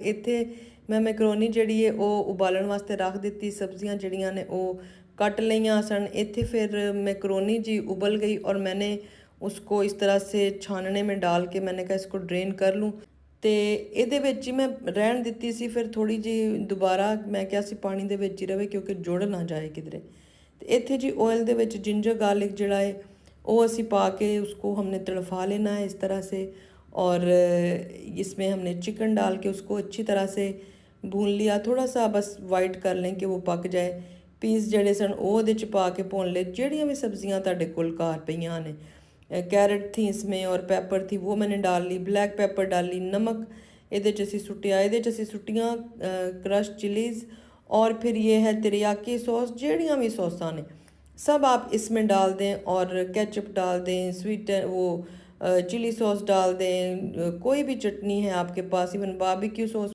ਇੱਥੇ ਮੈਂ ਮੈਕਰੋਨੀ ਜਿਹੜੀ ਹੈ ਉਹ ਉਬਾਲਣ ਵਾਸਤੇ ਰੱਖ ਦਿੱਤੀ। सब्जियां जड़ियाँ ने वो कट लिया सन। इत्थे फिर मैक्रोनी जी उबल गई और मैंने उसको इस तरह से छानने में डाल के मैंने कहा इसको ड्रेन कर लूँ। तो ਇਹਦੇ ਵਿੱਚ ਹੀ ਮੈਂ ਰਹਿਣ ਦਿੱਤੀ ਸੀ। ਫਿਰ ਥੋੜੀ ਜੀ ਦੁਬਾਰਾ ਮੈਂ ਕਿਹਾ ਸੀ ਪਾਣੀ ਦੇ ਵਿੱਚ ਹੀ ਰਵੇ ਕਿਉਂਕਿ ਜੁੜ ਨਾ ਜਾਏ ਕਿਧਰੇ। ਤੇ ਇੱਥੇ ਜੀ ऑयल ਦੇ ਵਿੱਚ जिंजर गार्लिक ਜਿਹੜਾ है वो असी पा के उसको हमने तड़फा लेना है इस तरह से। और इसमें हमने चिकन डाल के उसको अच्छी तरह से भून लिया। थोड़ा सा बस वाइट कर लें कि वो पक जाए। पीस जड़े सन वो पा के भून ले। जड़ियाँ भी सब्जियाँ तुहाडे कोल घर पईयां ने, कैरेट थी इसमें और पेपर थी वो मैंने डाल ली। ब्लैक पेपर डाली, नमक ये असी सुटिया। ये असी सुटियाँ क्रश चिलीज़ और फिर ये है तिरियाकी सॉस। जड़ियाँ भी सॉसां ने सब आप इसमें डाल दें और केचप डाल दें, स्वीट वो चिली सॉस डाल दें, कोई भी चटनी है आपके पास, इवन बारबेक्यू सॉस